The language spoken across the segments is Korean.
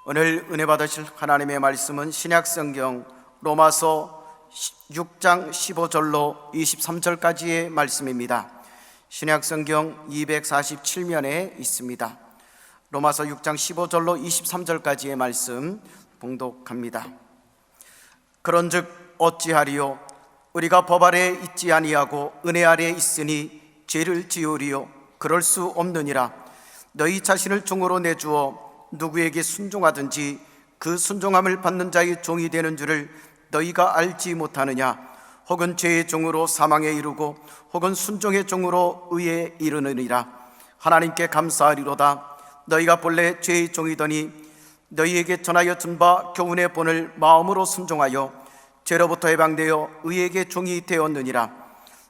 오늘 은혜 받으실 하나님의 말씀은 신약성경 로마서 6장 15절로 23절까지의 말씀입니다. 신약성경 247면에 있습니다. 로마서 6장 15절로 23절까지의 말씀 봉독합니다. 그런즉 어찌하리요? 우리가 법 아래에 있지 아니하고 은혜 아래에 있으니 죄를 지으리요? 그럴 수 없느니라. 너희 자신을 종으로 내주어 누구에게 순종하든지 그 순종함을 받는 자의 종이 되는 줄을 너희가 알지 못하느냐? 혹은 죄의 종으로 사망에 이르고 혹은 순종의 종으로 의에 이르느니라. 하나님께 감사하리로다. 너희가 본래 죄의 종이더니 너희에게 전하여 준 바 교훈의 본을 마음으로 순종하여 죄로부터 해방되어 의에게 종이 되었느니라.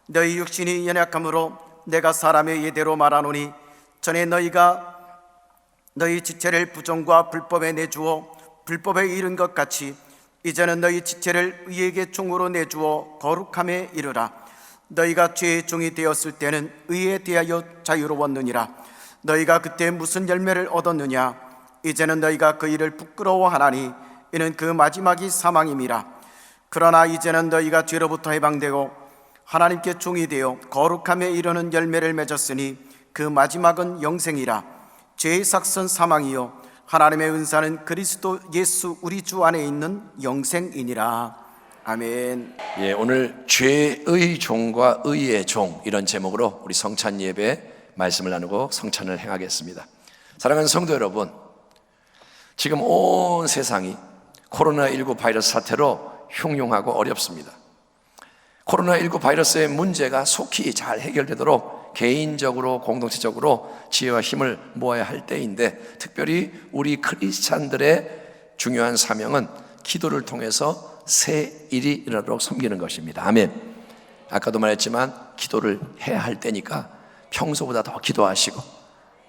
너희 육신이 연약함으로 내가 사람의 예대로 말하노니 전에 너희가 너희 지체를 부정과 불법에 내주어 불법에 이른 것 같이 이제는 너희 지체를 의에게 종으로 내주어 거룩함에 이르라. 너희가 죄의 종이 되었을 때는 의에 대하여 자유로웠느니라. 너희가 그때 무슨 열매를 얻었느냐? 이제는 너희가 그 일을 부끄러워하나니 이는 그 마지막이 사망임이라. 그러나 이제는 너희가 죄로부터 해방되고 하나님께 종이 되어 거룩함에 이르는 열매를 맺었으니 그 마지막은 영생이라. 죄의 삭선 사망이요 하나님의 은사는 그리스도 예수 우리 주 안에 있는 영생이니라. 아멘. 오늘 죄의 종과 의의 종, 이런 제목으로 우리 성찬 예배 말씀을 나누고 성찬을 행하겠습니다. 사랑하는 성도 여러분, 지금 온 세상이 코로나19 바이러스 사태로 흉흉하고 어렵습니다. 코로나19 바이러스의 문제가 속히 잘 해결되도록 개인적으로 공동체적으로 지혜와 힘을 모아야 할 때인데, 특별히 우리 크리스찬들의 중요한 사명은 기도를 통해서 새 일이 일어나도록 섬기는 것입니다. 아멘. 아까도 말했지만 기도를 해야 할 때니까 평소보다 더 기도하시고,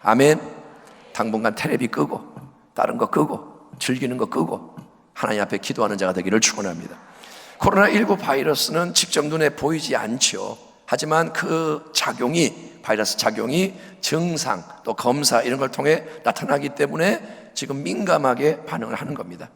아멘. 당분간 텔레비 끄고 다른 거 끄고 즐기는 거 끄고 하나님 앞에 기도하는 자가 되기를 축원합니다. 코로나19 바이러스는 직접 눈에 보이지 않죠. 하지만 그 작용이, 바이러스 작용이 증상 또 검사 이런 걸 통해 나타나기 때문에 지금 민감하게 반응을 하는 겁니다.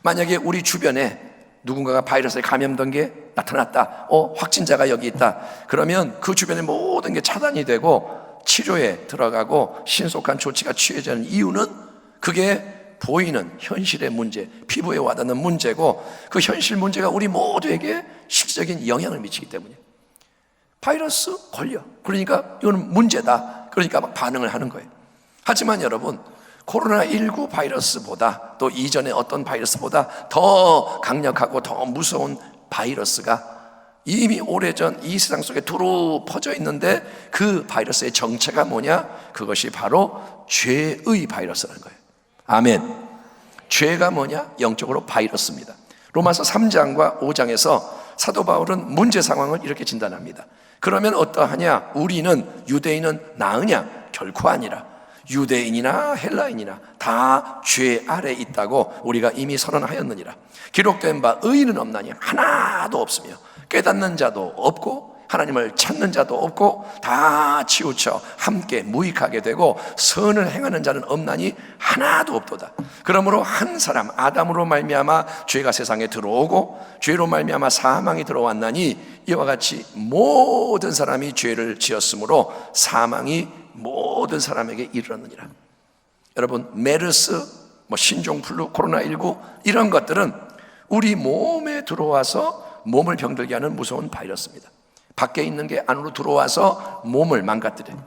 만약에 우리 주변에 누군가가 바이러스에 감염된 게 나타났다, 확진자가 여기 있다, 그러면 그 주변의 모든 게 차단이 되고 치료에 들어가고 신속한 조치가 취해지는 이유는 그게 보이는 현실의 문제, 피부에 와닿는 문제고, 그 현실 문제가 우리 모두에게 실질적인 영향을 미치기 때문이에요. 바이러스 걸려, 그러니까 이거는 문제다, 그러니까 막 반응을 하는 거예요. 하지만 여러분, 코로나19 바이러스보다 또 이전에 어떤 바이러스보다 더 강력하고 더 무서운 바이러스가 이미 오래전 이 세상 속에 두루 퍼져 있는데, 그 바이러스의 정체가 뭐냐? 그것이 바로 죄의 바이러스라는 거예요. 아멘. 죄가 뭐냐? 영적으로 바이러스입니다. 로마서 3장과 5장에서 사도 바울은 문제 상황을 이렇게 진단합니다. 그러면 어떠하냐? 우리는, 유대인은 나으냐? 결코 아니라 유대인이나 헬라인이나 다 죄 아래 있다고 우리가 이미 선언하였느니라. 기록된 바 의인은 없나니 하나도 없으며 깨닫는 자도 없고 하나님을 찾는 자도 없고 다 치우쳐 함께 무익하게 되고 선을 행하는 자는 없나니 하나도 없도다. 그러므로 한 사람 아담으로 말미암아 죄가 세상에 들어오고 죄로 말미암아 사망이 들어왔나니 이와 같이 모든 사람이 죄를 지었으므로 사망이 모든 사람에게 이르렀느니라. 여러분, 메르스, 신종플루, 코로나19 이런 것들은 우리 몸에 들어와서 몸을 병들게 하는 무서운 바이러스입니다. 밖에 있는 게 안으로 들어와서 몸을 망가뜨려요.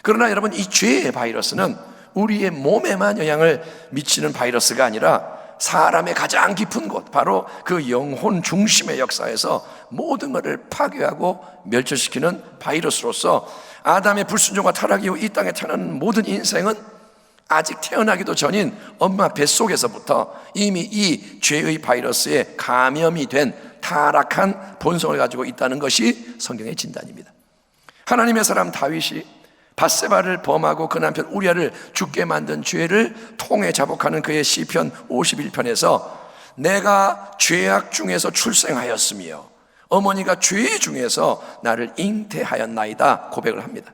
그러나 여러분, 이 죄의 바이러스는 우리의 몸에만 영향을 미치는 바이러스가 아니라 사람의 가장 깊은 곳, 바로 그 영혼 중심의 역사에서 모든 것을 파괴하고 멸절시키는 바이러스로서 아담의 불순종과 타락 이후 이 땅에 태어나는 모든 인생은 아직 태어나기도 전인 엄마 뱃속에서부터 이미 이 죄의 바이러스에 감염이 된 타락한 본성을 가지고 있다는 것이 성경의 진단입니다. 하나님의 사람 다윗이 밧세바를 범하고 그 남편 우리아를 죽게 만든 죄를 통해 자복하는 그의 시편 51편에서 내가 죄악 중에서 출생하였으며 어머니가 죄 중에서 나를 잉태하였나이다 고백을 합니다.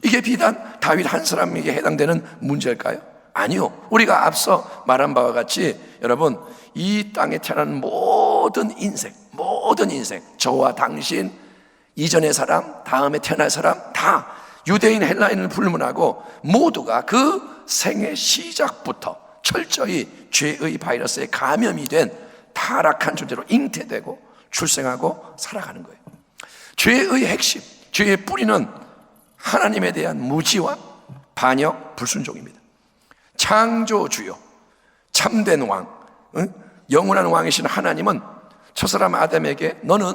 이게 비단 다윗 한 사람에게 해당되는 문제일까요? 아니요. 우리가 앞서 말한 바와 같이 여러분, 이 땅에 태어난 모든 인생, 저와 당신, 이전의 사람, 다음에 태어날 사람 다 유대인, 헬라인을 불문하고 모두가 그 생의 시작부터 철저히 죄의 바이러스에 감염이 된 타락한 존재로 잉태되고 출생하고 살아가는 거예요. 죄의 핵심, 죄의 뿌리는 하나님에 대한 무지와 반역, 불순종입니다. 창조주요, 참된 왕, 영원한 왕이신 하나님은 첫사람 아담에게 너는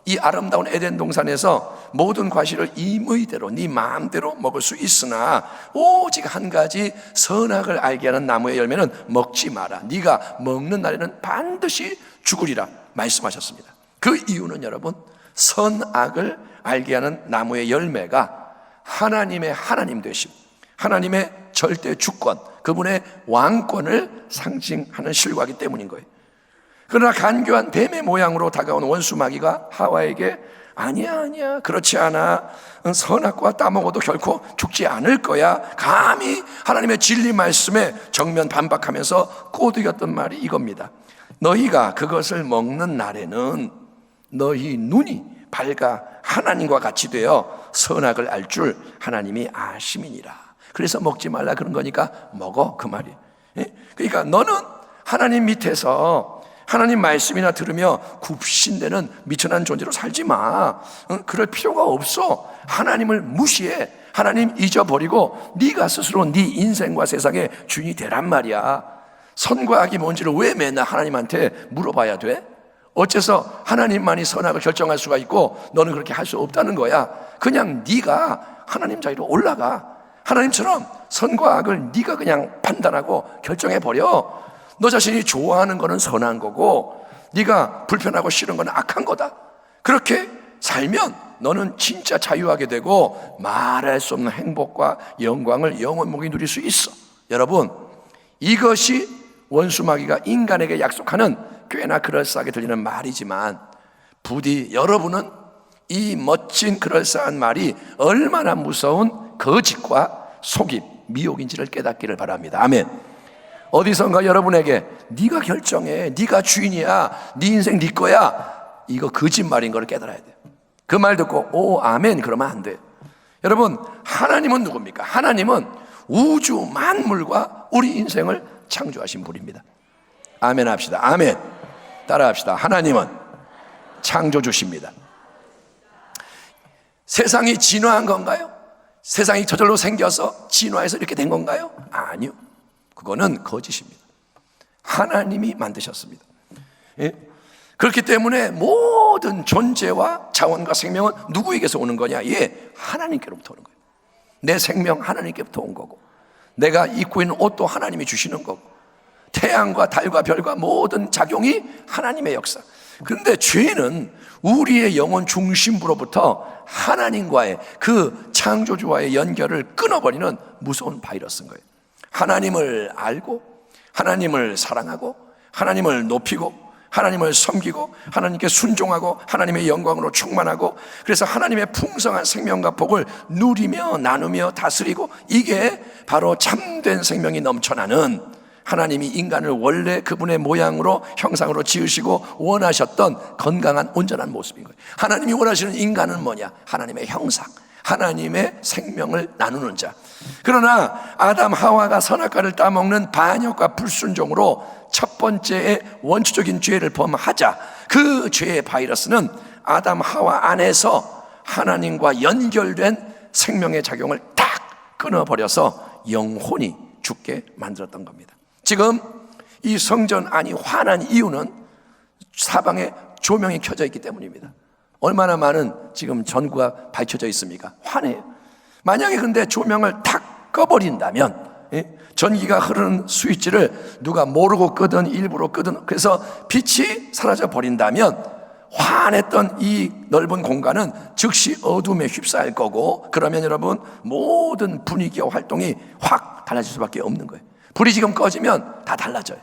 이 아름다운 에덴 동산에서 모든 과실을 임의대로 네 마음대로 먹을 수 있으나 오직 한 가지 선악을 알게 하는 나무의 열매는 먹지 마라. 네가 먹는 날에는 반드시 죽으리라 말씀하셨습니다. 그 이유는 여러분, 선악을 알게 하는 나무의 열매가 하나님의 하나님 되심, 하나님의 절대 주권, 그분의 왕권을 상징하는 실과이기 때문인 거예요. 그러나 간교한 뱀의 모양으로 다가온 원수 마귀가 하와에게 아니야 그렇지 않아, 선악과 따먹어도 결코 죽지 않을 거야, 감히 하나님의 진리 말씀에 정면 반박하면서 꼬드겼던 말이 이겁니다. 너희가 그것을 먹는 날에는 너희 눈이 밝아 하나님과 같이 되어 선악을 알 줄 하나님이 아심이니라. 그래서 먹지 말라 그런 거니까 먹어, 그 말이에요. 그러니까 너는 하나님 밑에서 하나님 말씀이나 들으며 굽신대는 미천한 존재로 살지 마. 그럴 필요가 없어. 하나님을 무시해. 하나님 잊어버리고 네가 스스로 네 인생과 세상의 주인이 되란 말이야. 선과 악이 뭔지를 왜 맨날 하나님한테 물어봐야 돼? 어째서 하나님만이 선악을 결정할 수가 있고 너는 그렇게 할 수 없다는 거야. 그냥 네가 하나님 자리로 올라가. 하나님처럼 선과 악을 네가 그냥 판단하고 결정해버려. 너 자신이 좋아하는 거는 선한 거고 네가 불편하고 싫은 건 악한 거다. 그렇게 살면 너는 진짜 자유하게 되고 말할 수 없는 행복과 영광을 영원히 누릴 수 있어. 여러분, 이것이 원수 마귀가 인간에게 약속하는 꽤나 그럴싸하게 들리는 말이지만 부디 여러분은 이 멋진 그럴싸한 말이 얼마나 무서운 거짓과 속임, 미혹인지를 깨닫기를 바랍니다. 아멘. 어디선가 여러분에게 네가 결정해, 네가 주인이야, 네 인생 네 거야, 이거 거짓말인 걸 깨달아야 돼요. 그 말 듣고 오 아멘 그러면 안 돼요. 여러분, 하나님은 누굽니까? 하나님은 우주 만물과 우리 인생을 창조하신 분입니다. 아멘 합시다. 아멘. 따라합시다. 하나님은 창조주십니다. 세상이 진화한 건가요? 세상이 저절로 생겨서 진화해서 이렇게 된 건가요? 아니요. 그거는 거짓입니다. 하나님이 만드셨습니다. 예? 그렇기 때문에 모든 존재와 자원과 생명은 누구에게서 오는 거냐? 예, 하나님께로부터 오는 거예요. 내 생명 하나님께부터 온 거고, 내가 입고 있는 옷도 하나님이 주시는 거고, 태양과 달과 별과 모든 작용이 하나님의 역사. 그런데 죄는 우리의 영혼 중심부로부터 하나님과의 그 창조주와의 연결을 끊어버리는 무서운 바이러스인 거예요. 하나님을 알고 하나님을 사랑하고 하나님을 높이고 하나님을 섬기고 하나님께 순종하고 하나님의 영광으로 충만하고, 그래서 하나님의 풍성한 생명과 복을 누리며 나누며 다스리고, 이게 바로 참된 생명이 넘쳐나는, 하나님이 인간을 원래 그분의 모양으로 형상으로 지으시고 원하셨던 건강한 온전한 모습인 거예요. 하나님이 원하시는 인간은 뭐냐? 하나님의 형상, 하나님의 생명을 나누는 자. 그러나 아담 하와가 선악과를 따먹는 반역과 불순종으로 첫 번째의 원초적인 죄를 범하자 그 죄의 바이러스는 아담 하와 안에서 하나님과 연결된 생명의 작용을 딱 끊어버려서 영혼이 죽게 만들었던 겁니다. 지금 이 성전 안이 환한 이유는 사방에 조명이 켜져 있기 때문입니다. 얼마나 많은 지금 전구가 밝혀져 있습니까? 환해요. 만약에 근데 조명을 탁 꺼버린다면, 전기가 흐르는 스위치를 누가 모르고 끄든 일부러 끄든 그래서 빛이 사라져 버린다면 환했던 이 넓은 공간은 즉시 어둠에 휩싸일 거고, 그러면 여러분 모든 분위기와 활동이 확 달라질 수밖에 없는 거예요. 불이 지금 꺼지면 다 달라져요.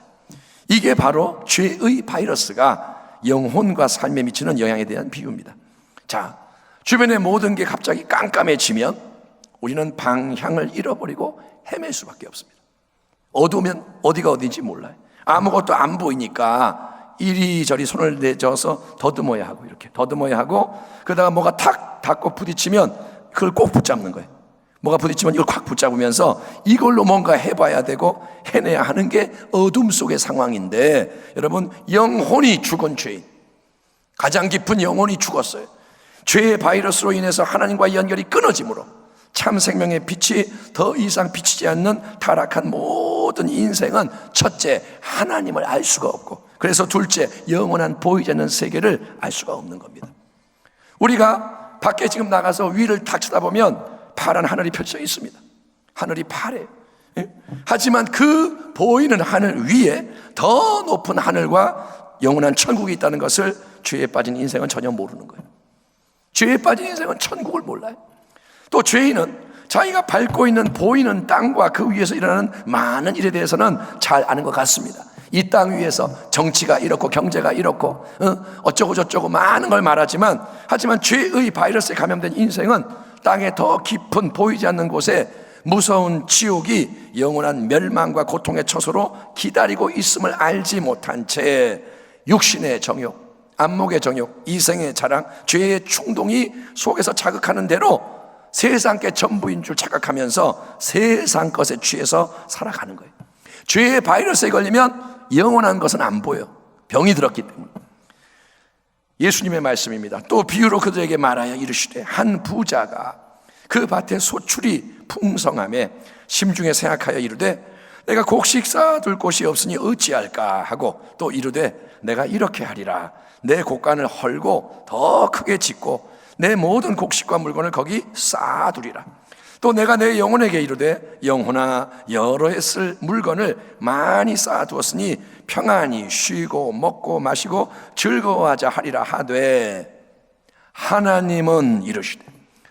이게 바로 죄의 바이러스가 영혼과 삶에 미치는 영향에 대한 비유입니다. 자, 주변의 모든 게 갑자기 깜깜해지면 우리는 방향을 잃어버리고 헤맬 수밖에 없습니다. 어두우면 어디가 어딘지 몰라요. 아무것도 안 보이니까 이리저리 손을 내줘서 더듬어야 하고, 이렇게 더듬어야 하고, 그러다가 뭐가 탁 닿고 부딪히면 그걸 꼭 붙잡는 거예요. 뭐가 부딪히면 이걸 콱 붙잡으면서 이걸로 뭔가 해봐야 되고 해내야 하는 게 어둠 속의 상황인데, 여러분, 영혼이 죽은 죄인, 가장 깊은 영혼이 죽었어요. 죄의 바이러스로 인해서 하나님과의 연결이 끊어짐으로 참 생명의 빛이 더 이상 비치지 않는 타락한 모든 인생은, 첫째, 하나님을 알 수가 없고, 그래서 둘째, 영원한 보이지 않는 세계를 알 수가 없는 겁니다. 우리가 밖에 지금 나가서 위를 탁 쳐다보면 파란 하늘이 펼쳐 있습니다. 하늘이 파래요. 하지만 그 보이는 하늘 위에 더 높은 하늘과 영원한 천국이 있다는 것을 죄에 빠진 인생은 전혀 모르는 거예요. 죄에 빠진 인생은 천국을 몰라요. 또 죄인은 자기가 밟고 있는 보이는 땅과 그 위에서 일어나는 많은 일에 대해서는 잘 아는 것 같습니다. 이 땅 위에서 정치가 이렇고 경제가 이렇고 어쩌고 저쩌고 많은 걸 말하지만, 하지만 죄의 바이러스에 감염된 인생은 땅의 더 깊은 보이지 않는 곳에 무서운 지옥이 영원한 멸망과 고통의 처소로 기다리고 있음을 알지 못한 채 육신의 정욕, 안목의 정욕, 이생의 자랑, 죄의 충동이 속에서 자극하는 대로 세상 게 전부인 줄 착각하면서 세상 것에 취해서 살아가는 거예요. 죄의 바이러스에 걸리면 영원한 것은 안 보여. 병이 들었기 때문에. 예수님의 말씀입니다. 또 비유로 그들에게 말하여 이르시되, 한 부자가 그 밭에 소출이 풍성함에 심중에 생각하여 이르되, 내가 곡식 쌓아둘 곳이 없으니 어찌할까 하고, 또 이르되, 내가 이렇게 하리라. 내 곡간을 헐고 더 크게 짓고 내 모든 곡식과 물건을 거기 쌓아두리라. 또 내가 내 영혼에게 이르되, 영혼아, 여러 해 쓸 물건을 많이 쌓아두었으니 평안히 쉬고 먹고 마시고 즐거워하자 하리라 하되, 하나님은 이르시되,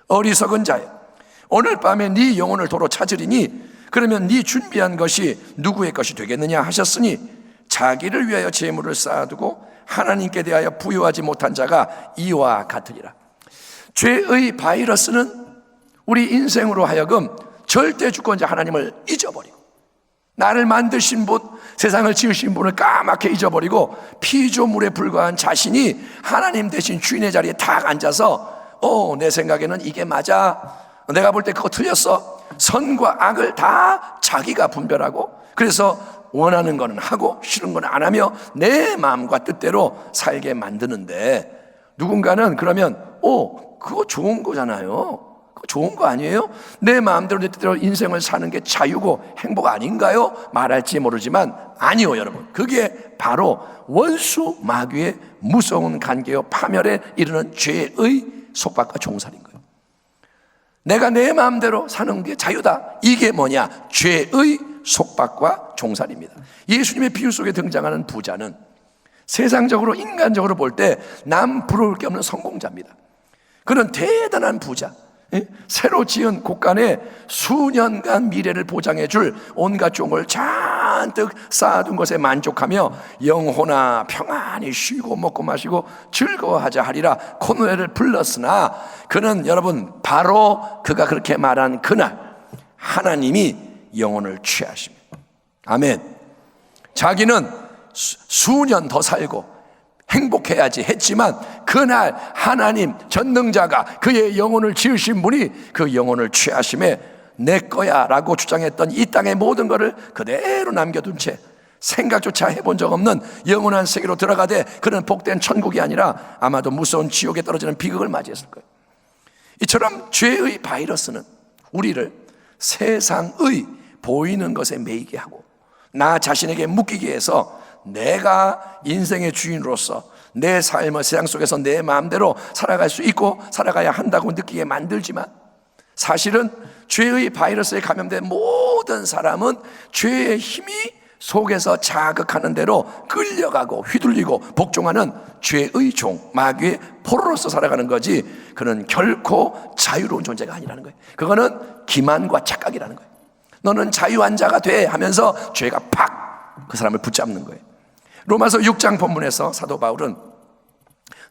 어리석은 자여, 오늘 밤에 네 영혼을 도로 찾으리니 그러면 네 준비한 것이 누구의 것이 되겠느냐 하셨으니, 자기를 위하여 재물을 쌓아두고 하나님께 대하여 부여하지 못한 자가 이와 같으리라. 죄의 바이러스는 우리 인생으로 하여금 절대 주권자 하나님을 잊어버리고, 나를 만드신 분, 세상을 지으신 분을 까맣게 잊어버리고 피조물에 불과한 자신이 하나님 대신 주인의 자리에 탁 앉아서 내 생각에는 이게 맞아, 내가 볼 때 그거 틀렸어, 선과 악을 다 자기가 분별하고, 그래서 원하는 거는 하고 싫은 건 안 하며 내 마음과 뜻대로 살게 만드는데, 누군가는 그러면 그거 좋은 거잖아요, 그거 좋은 거 아니에요? 내 마음대로 내 뜻대로 인생을 사는 게 자유고 행복 아닌가요? 말할지 모르지만 아니요, 여러분. 그게 바로 원수 마귀의 무서운 관계요 파멸에 이르는 죄의 속박과 종살인 거예요. 내가 내 마음대로 사는 게 자유다, 이게 뭐냐? 죄의 속박과 종살입니다. 예수님의 비유 속에 등장하는 부자는 세상적으로, 인간적으로 볼 때 남 부러울 게 없는 성공자입니다. 그는 대단한 부자, 새로 지은 곳간에 수년간 미래를 보장해 줄 온갖 좋은 걸 잔뜩 쌓아둔 것에 만족하며 영혼아, 평안히 쉬고 먹고 마시고 즐거워하자 하리라 콧노래를 불렀으나, 그는 여러분, 바로 그가 그렇게 말한 그날 하나님이 영혼을 취하십니다. 아멘. 자기는 수년 더 살고 행복해야지 했지만, 그날 하나님 전능자가 그의 영혼을 지으신 분이 그 영혼을 취하심에 내 거야 라고 주장했던 이 땅의 모든 것을 그대로 남겨둔 채 생각조차 해본 적 없는 영원한 세계로 들어가되, 그는 복된 천국이 아니라 아마도 무서운 지옥에 떨어지는 비극을 맞이했을 거예요. 이처럼 죄의 바이러스는 우리를 세상의 보이는 것에 매이게 하고 나 자신에게 묶이게 해서 내가 인생의 주인으로서 내 삶을 세상 속에서 내 마음대로 살아갈 수 있고 살아가야 한다고 느끼게 만들지만, 사실은 죄의 바이러스에 감염된 모든 사람은 죄의 힘이 속에서 자극하는 대로 끌려가고 휘둘리고 복종하는 죄의 종, 마귀의 포로로서 살아가는 거지, 그는 결코 자유로운 존재가 아니라는 거예요. 그거는 기만과 착각이라는 거예요. 너는 자유한 자가 돼 하면서 죄가 팍 그 사람을 붙잡는 거예요. 로마서 6장 본문에서 사도 바울은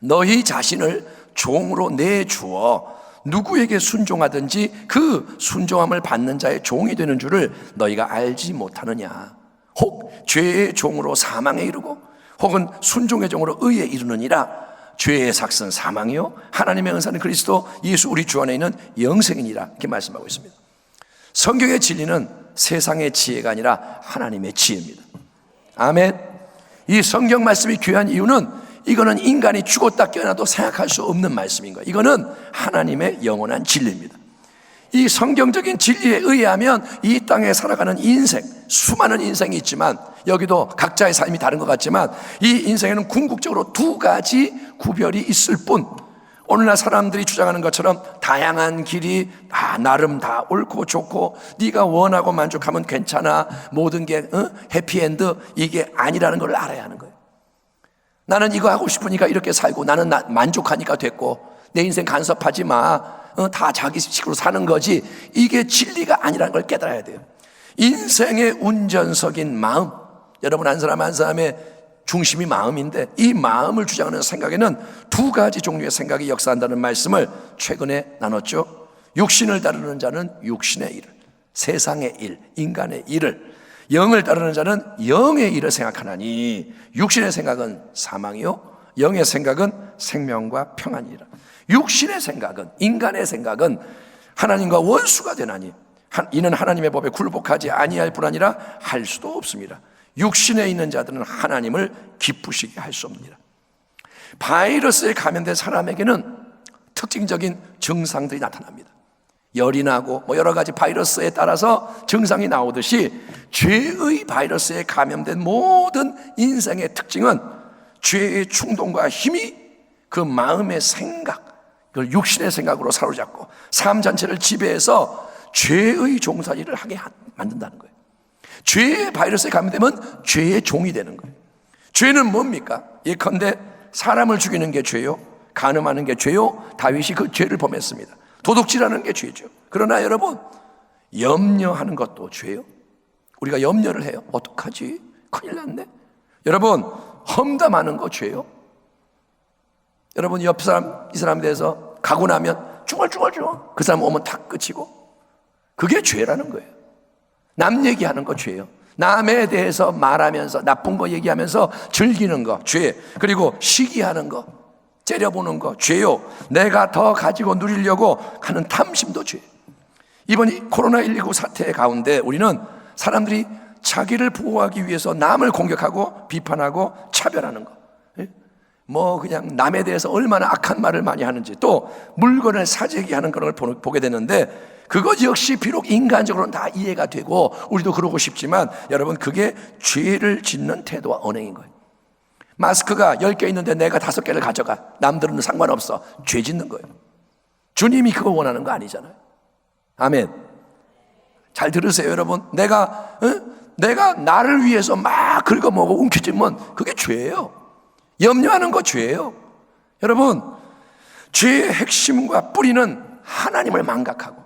너희 자신을 종으로 내주어 누구에게 순종하든지 그 순종함을 받는 자의 종이 되는 줄을 너희가 알지 못하느냐. 혹 죄의 종으로 사망에 이르고 혹은 순종의 종으로 의에 이르느니라. 죄의 삭은 사망이요 하나님의 은사는 그리스도 예수 우리 주 안에 있는 영생이니라. 이렇게 말씀하고 있습니다. 성경의 진리는 세상의 지혜가 아니라 하나님의 지혜입니다. 아멘. 이 성경 말씀이 귀한 이유는 이거는 인간이 죽었다 깨어나도 생각할 수 없는 말씀인 거예요. 이거는 하나님의 영원한 진리입니다. 이 성경적인 진리에 의하면 이 땅에 살아가는 인생, 수많은 인생이 있지만 여기도 각자의 삶이 다른 것 같지만 이 인생에는 궁극적으로 두 가지 구별이 있을 뿐, 오늘날 사람들이 주장하는 것처럼 다양한 길이 나름 다 옳고 좋고 네가 원하고 만족하면 괜찮아, 모든 게 해피엔드, 이게 아니라는 걸 알아야 하는 거예요. 나는 이거 하고 싶으니까 이렇게 살고 나는 만족하니까 됐고 내 인생 간섭하지 마, 다 자기 식으로 사는 거지, 이게 진리가 아니라는 걸 깨달아야 돼요. 인생의 운전석인 마음, 여러분 한 사람 한 사람의 중심이 마음인데 이 마음을 주장하는 생각에는 두 가지 종류의 생각이 역사한다는 말씀을 최근에 나눴죠. 육신을 따르는 자는 육신의 일을, 세상의 일, 인간의 일을, 영을 따르는 자는 영의 일을 생각하나니 육신의 생각은 사망이요 영의 생각은 생명과 평안이라. 육신의 생각은, 인간의 생각은 하나님과 원수가 되나니 이는 하나님의 법에 굴복하지 아니할 뿐 아니라 할 수도 없습니다. 육신에 있는 자들은 하나님을 기쁘시게 할 수 없느니라. 바이러스에 감염된 사람에게는 특징적인 증상들이 나타납니다. 열이 나고 여러 가지 바이러스에 따라서 증상이 나오듯이 죄의 바이러스에 감염된 모든 인생의 특징은 죄의 충동과 힘이 그 마음의 생각, 그걸 육신의 생각으로 사로잡고 삶 전체를 지배해서 죄의 종살이를 하게 만든다는 거예요. 죄의 바이러스에 감염되면 죄의 종이 되는 거예요. 죄는 뭡니까? 예컨대 사람을 죽이는 게 죄요, 간음하는 게 죄요. 다윗이 그 죄를 범했습니다. 도둑질하는 게 죄죠. 그러나 여러분, 염려하는 것도 죄요. 우리가 염려를 해요. 어떡하지? 큰일 났네. 여러분, 험담하는 거 죄요. 여러분, 옆 사람, 이 사람에 대해서 가고 나면 중얼중얼 그 사람 오면 다 끝이고, 그게 죄라는 거예요. 남 얘기하는 거 죄요. 남에 대해서 말하면서 나쁜 거 얘기하면서 즐기는 거 죄. 그리고 시기하는 거, 째려보는 거 죄요. 내가 더 가지고 누리려고 하는 탐심도 죄. 이번 이 코로나19 사태 가운데 우리는 사람들이 자기를 보호하기 위해서 남을 공격하고 비판하고 차별하는 거, 그냥 남에 대해서 얼마나 악한 말을 많이 하는지, 또 물건을 사재기하는 그런 걸 보게 되는데 그것 역시 비록 인간적으로는 다 이해가 되고 우리도 그러고 싶지만 여러분, 그게 죄를 짓는 태도와 언행인 거예요. 마스크가 10개 있는데 내가 5개를 가져가, 남들은 상관없어, 죄 짓는 거예요. 주님이 그거 원하는 거 아니잖아요. 아멘. 잘 들으세요 여러분. 내가 나를 위해서 막 긁어먹고 움켜쥐면 그게 죄예요. 염려하는 거 죄예요. 여러분, 죄의 핵심과 뿌리는 하나님을 망각하고,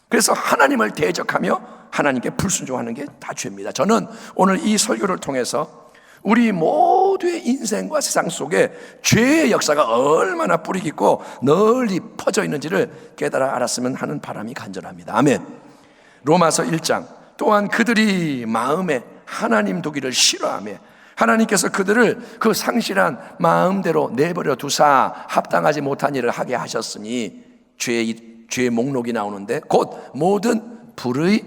그래서 하나님을 대적하며 하나님께 불순종하는 게 다 죄입니다. 저는 오늘 이 설교를 통해서 우리 모두의 인생과 세상 속에 죄의 역사가 얼마나 뿌리 깊고 널리 퍼져 있는지를 깨달아 알았으면 하는 바람이 간절합니다. 아멘. 로마서 1장, 또한 그들이 마음에 하나님 두기를 싫어하며 하나님께서 그들을 그 상실한 마음대로 내버려 두사 합당하지 못한 일을 하게 하셨으니, 죄의 목록이 나오는데 곧 모든 불의,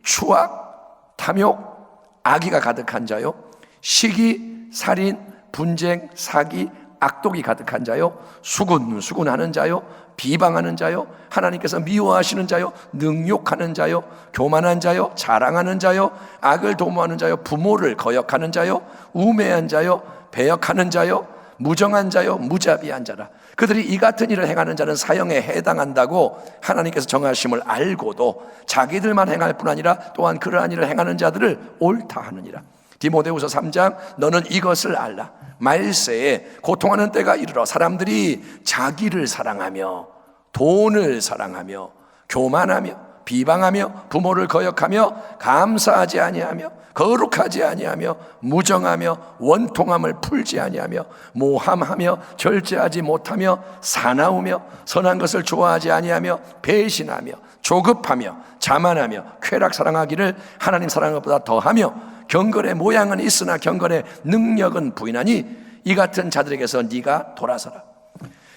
추악, 탐욕, 악의가 가득한 자요, 시기, 살인, 분쟁, 사기, 악독이 가득한 자요, 수군하는 자요, 비방하는 자요, 하나님께서 미워하시는 자요, 능욕하는 자요, 교만한 자요, 자랑하는 자요, 악을 도모하는 자요, 부모를 거역하는 자요, 우매한 자요, 배역하는 자요, 무정한 자요, 무자비한 자라. 그들이 이 같은 일을 행하는 자는 사형에 해당한다고 하나님께서 정하심을 알고도 자기들만 행할 뿐 아니라 또한 그러한 일을 행하는 자들을 옳다 하느니라. 디모데후서 3장, 너는 이것을 알라. 말세에 고통하는 때가 이르러 사람들이 자기를 사랑하며 돈을 사랑하며 교만하며 비방하며 부모를 거역하며 감사하지 아니하며 거룩하지 아니하며 무정하며 원통함을 풀지 아니하며 모함하며 절제하지 못하며 사나우며 선한 것을 좋아하지 아니하며 배신하며 조급하며 자만하며 쾌락 사랑하기를 하나님 사랑하는 것보다 더하며 경건의 모양은 있으나 경건의 능력은 부인하니 이 같은 자들에게서 네가 돌아서라.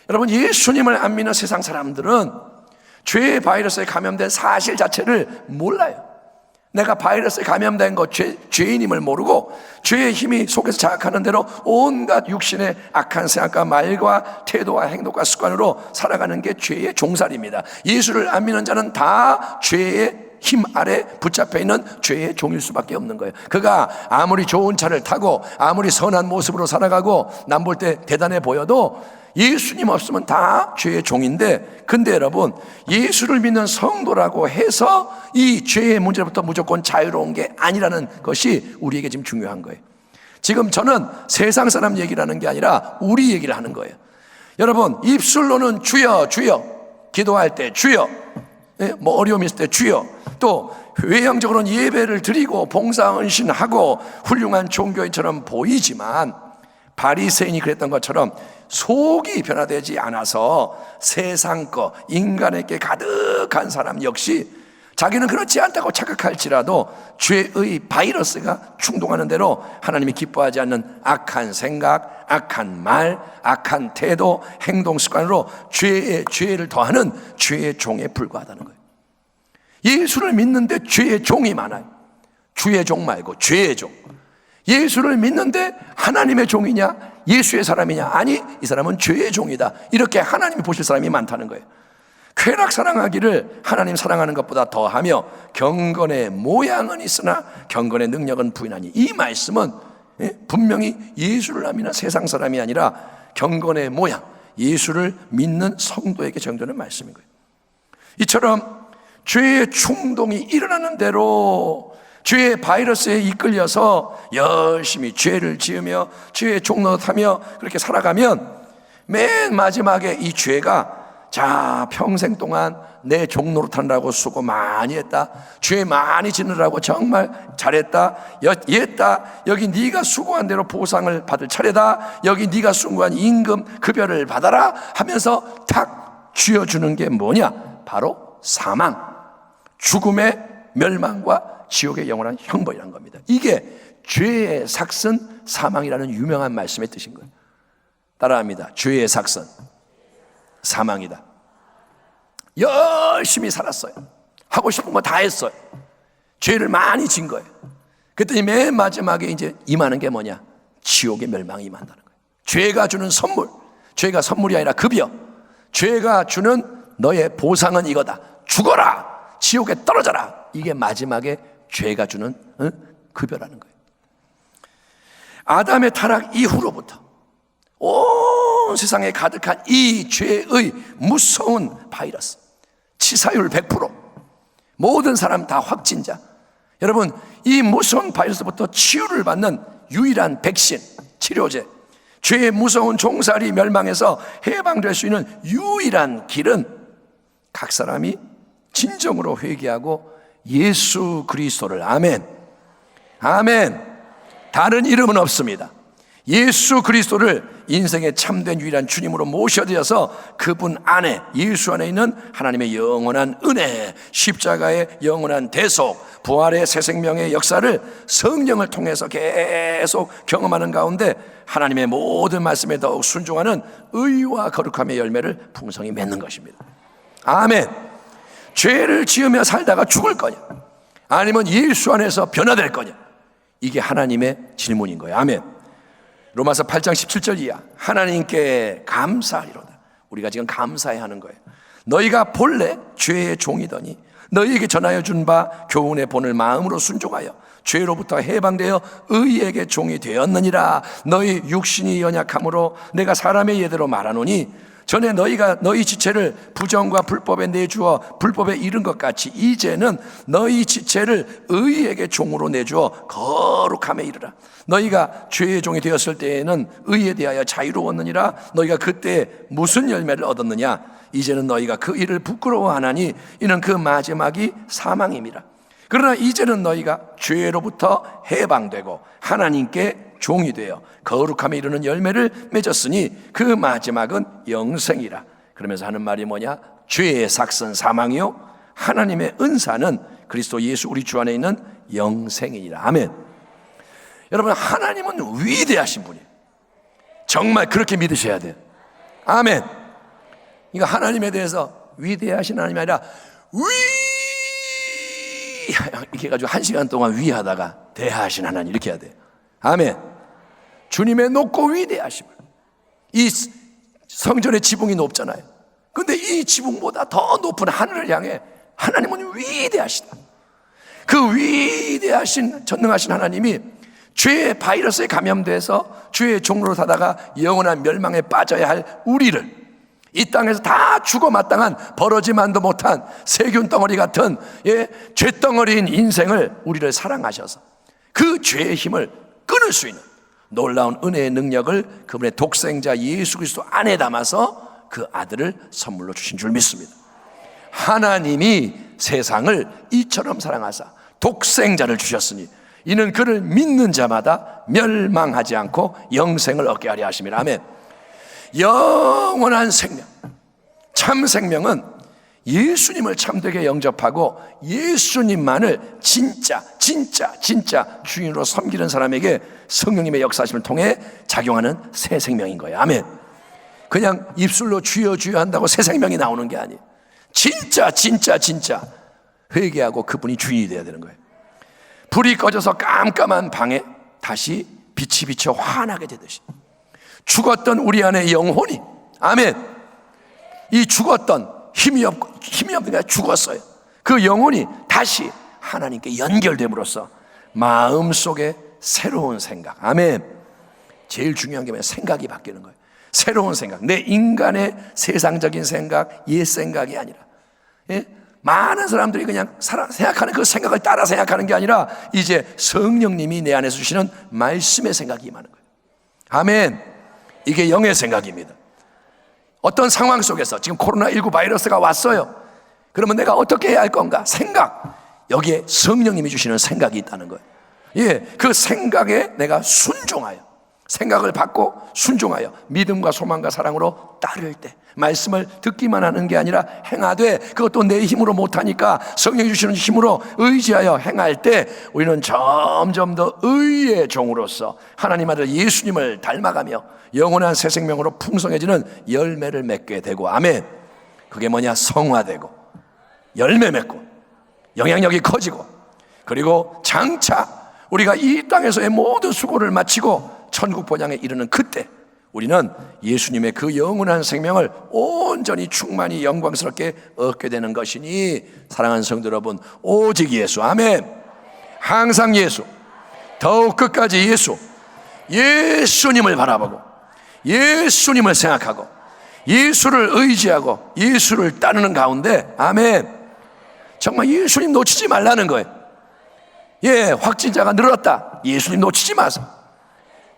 여러분, 예수님을 안 믿는 세상 사람들은 죄의 바이러스에 감염된 사실 자체를 몰라요. 내가 바이러스에 감염된 것, 죄인임을 모르고 죄의 힘이 속에서 자극하는 대로 온갖 육신의 악한 생각과 말과 태도와 행동과 습관으로 살아가는 게 죄의 종살입니다. 예수를 안 믿는 자는 다 죄의 힘 아래 붙잡혀 있는 죄의 종일 수밖에 없는 거예요. 그가 아무리 좋은 차를 타고 아무리 선한 모습으로 살아가고 남 볼 때 대단해 보여도 예수님 없으면 다 죄의 종인데, 근데 여러분, 예수를 믿는 성도라고 해서 이 죄의 문제로부터 무조건 자유로운 게 아니라는 것이 우리에게 지금 중요한 거예요. 지금 저는 세상 사람 얘기를 하는 게 아니라 우리 얘기를 하는 거예요. 여러분, 입술로는 주여 주여, 기도할 때 주여, 뭐 어려움이 있을 때 주여, 또 외형적으로는 예배를 드리고 봉사 헌신하고 훌륭한 종교인처럼 보이지만 바리새인이 그랬던 것처럼 속이 변화되지 않아서 세상 거, 인간에게 가득한 사람 역시 자기는 그렇지 않다고 착각할지라도 죄의 바이러스가 충동하는 대로 하나님이 기뻐하지 않는 악한 생각, 악한 말, 악한 태도, 행동 습관으로 죄를 더하는 죄의 종에 불과하다는 거예요. 예수를 믿는데 죄의 종이 많아요. 주의 종 말고 죄의 종. 예수를 믿는데 하나님의 종이냐 예수의 사람이냐, 아니 이 사람은 죄의 종이다, 이렇게 하나님이 보실 사람이 많다는 거예요. 쾌락 사랑하기를 하나님 사랑하는 것보다 더하며 경건의 모양은 있으나 경건의 능력은 부인하니, 이 말씀은 분명히 예수를 안 믿는 세상 사람이 아니라 경건의 모양, 예수를 믿는 성도에게 적용되는 말씀인 거예요. 이처럼 죄의 충동이 일어나는 대로 죄의 바이러스에 이끌려서 열심히 죄를 지으며 죄의 종노릇하며 그렇게 살아가면 맨 마지막에 이 죄가, 자, 평생 동안 내 종노릇하느라고 수고 많이 했다, 죄 많이 지느라고 정말 잘했다, 얘다, 여기 네가 수고한 대로 보상을 받을 차례다, 여기 네가 수고한 임금 급여를 받아라 하면서 탁 쥐어주는 게 뭐냐, 바로 사망, 죽음의 멸망과 지옥의 영원한 형벌이라는 겁니다. 이게 죄의 삭선 사망이라는 유명한 말씀의 뜻인 거예요. 따라합니다. 죄의 삭선 사망이다. 열심히 살았어요. 하고 싶은 거 다 했어요. 죄를 많이 진 거예요. 그랬더니 맨 마지막에 이제 임하는 게 뭐냐, 지옥의 멸망이 임한다는 거예요. 죄가 주는 선물, 죄가 선물이 아니라 급여, 죄가 주는 너의 보상은 이거다, 죽어라, 지옥에 떨어져라, 이게 마지막에 죄가 주는 급여라는 거예요. 아담의 타락 이후로부터 온 세상에 가득한 이 죄의 무서운 바이러스, 치사율 100%, 모든 사람 다 확진자. 여러분, 이 무서운 바이러스부터 치유를 받는 유일한 백신, 치료제, 죄의 무서운 종살이 멸망에서 해방될 수 있는 유일한 길은 각 사람이 진정으로 회개하고 예수 그리스도를, 아멘, 아멘, 다른 이름은 없습니다. 예수 그리스도를 인생의 참된 유일한 주님으로 모셔드려서 그분 안에, 예수 안에 있는 하나님의 영원한 은혜, 십자가의 영원한 대속, 부활의 새 생명의 역사를 성령을 통해서 계속 경험하는 가운데 하나님의 모든 말씀에 더욱 순종하는 의와 거룩함의 열매를 풍성히 맺는 것입니다. 아멘. 죄를 지으며 살다가 죽을 거냐, 아니면 예수 안에서 변화될 거냐, 이게 하나님의 질문인 거예요. 아멘. 로마서 8장 17절 이하, 하나님께 감사하리로다. 우리가 지금 감사해야 하는 거예요. 너희가 본래 죄의 종이더니 너희에게 전하여 준 바 교훈의 본을 마음으로 순종하여 죄로부터 해방되어 의에게 종이 되었느니라. 너희 육신이 연약함으로 내가 사람의 예대로 말하노니, 전에 너희가 너희 지체를 부정과 불법에 내주어 불법에 이른 것 같이 이제는 너희 지체를 의에게 종으로 내주어 거룩함에 이르라. 너희가 죄의 종이 되었을 때에는 의에 대하여 자유로웠느니라. 너희가 그때 무슨 열매를 얻었느냐? 이제는 너희가 그 일을 부끄러워하나니 이는 그 마지막이 사망임이라. 그러나 이제는 너희가 죄로부터 해방되고 하나님께 종이 되어 거룩함에 이르는 열매를 맺었으니 그 마지막은 영생이라. 그러면서 하는 말이 뭐냐? 죄의 삭은 사망이요 하나님의 은사는 그리스도 예수 우리 주 안에 있는 영생이니라. 아멘. 여러분, 하나님은 위대하신 분이에요. 정말 그렇게 믿으셔야 돼요. 아멘. 그러니까 하나님에 대해서 위대하신 하나님이 아니라 이렇게 해가지고 1시간 동안 위하다가 대하신 하나님 이렇게 해야 돼요. 아멘. 주님의 높고 위대하심을. 이 성전의 지붕이 높잖아요. 근데 이 지붕보다 더 높은 하늘을 향해 하나님은 위대하시다. 그 위대하신 전능하신 하나님이 죄의 바이러스에 감염돼서 죄의 종로로 사다가 영원한 멸망에 빠져야 할 우리를, 이 땅에서 다 죽어 마땅한 벌어지만도 못한 세균 덩어리 같은 죄덩어리인 인생을 우리를 사랑하셔서 그 죄의 힘을 끊을 수 있는 놀라운 은혜의 능력을 그분의 독생자 예수 그리스도 안에 담아서 그 아들을 선물로 주신 줄 믿습니다. 하나님이 세상을 이처럼 사랑하사 독생자를 주셨으니 이는 그를 믿는 자마다 멸망하지 않고 영생을 얻게 하려 하심이라. 아멘. 영원한 생명, 참 생명은 예수님을 참되게 영접하고 예수님만을 진짜 주인으로 섬기는 사람에게 성령님의 역사심을 통해 작용하는 새 생명인 거예요. 아멘. 그냥 입술로 주여 한다고 새 생명이 나오는 게 아니에요. 진짜 회개하고 그분이 주인이 되어야 되는 거예요. 불이 꺼져서 깜깜한 방에 다시 빛이 비쳐 환하게 되듯이 죽었던 우리 안의 영혼이, 아멘, 이 죽었던 힘이 없는 게 죽었어요. 그 영혼이 다시 하나님께 연결됨으로써 마음속에 새로운 생각, 아멘. 제일 중요한 게 뭐냐? 생각이 바뀌는 거예요. 새로운 생각, 내 인간의 세상적인 생각, 옛 생각이 아니라, 많은 사람들이 그냥 생각하는 그 생각을 따라 생각하는 게 아니라 이제 성령님이 내 안에서 주시는 말씀의 생각이 임하는 거예요. 아멘. 이게 영의 생각입니다. 어떤 상황 속에서 지금 코로나19 바이러스가 왔어요. 그러면 내가 어떻게 해야 할 건가? 생각. 여기에 성령님이 주시는 생각이 있다는 거예요. 그 생각에 내가 순종하여, 생각을 받고 순종하여 믿음과 소망과 사랑으로 따를 때, 말씀을 듣기만 하는 게 아니라 행하되, 그것도 내 힘으로 못하니까 성령이 주시는 힘으로 의지하여 행할 때 우리는 점점 더 의의 종으로서 하나님 아들 예수님을 닮아가며 영원한 새 생명으로 풍성해지는 열매를 맺게 되고, 아멘. 그게 뭐냐? 성화되고 열매 맺고 영향력이 커지고, 그리고 장차 우리가 이 땅에서의 모든 수고를 마치고 천국 본향에 이르는 그때 우리는 예수님의 그 영원한 생명을 온전히 충만히 영광스럽게 얻게 되는 것이니, 사랑하는 성도 여러분, 오직 예수, 아멘. 항상 예수, 더욱 끝까지 예수, 예수님을 바라보고 예수님을 생각하고 예수를 의지하고 예수를 따르는 가운데, 아멘, 정말 예수님 놓치지 말라는 거예요. 확진자가 늘었다, 예수님 놓치지 마세요.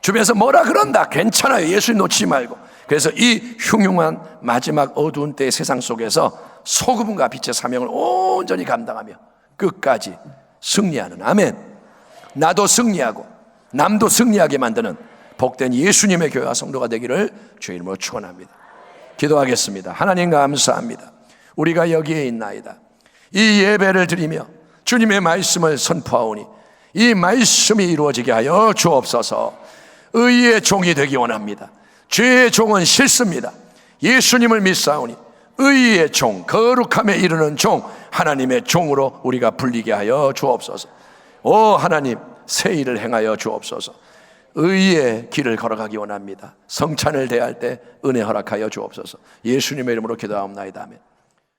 주변에서 뭐라 그런다, 괜찮아요, 예수님 놓치지 말고. 그래서 이 흉흉한 마지막 어두운 때의 세상 속에서 소금과 빛의 사명을 온전히 감당하며 끝까지 승리하는, 아멘, 나도 승리하고 남도 승리하게 만드는 복된 예수님의 교회와 성도가 되기를 주의 이름으로 축원합니다. 기도하겠습니다. 하나님 감사합니다. 우리가 여기에 있나이다. 이 예배를 드리며 주님의 말씀을 선포하오니 이 말씀이 이루어지게 하여 주옵소서. 의의 종이 되기 원합니다. 죄의 종은 싫습니다. 예수님을 믿사오니 의의 종, 거룩함에 이르는 종, 하나님의 종으로 우리가 불리게 하여 주옵소서. 오 하나님, 새 일을 행하여 주옵소서. 의의 길을 걸어가기 원합니다. 성찬을 대할 때 은혜 허락하여 주옵소서. 예수님의 이름으로 기도하옵나이다. 아멘.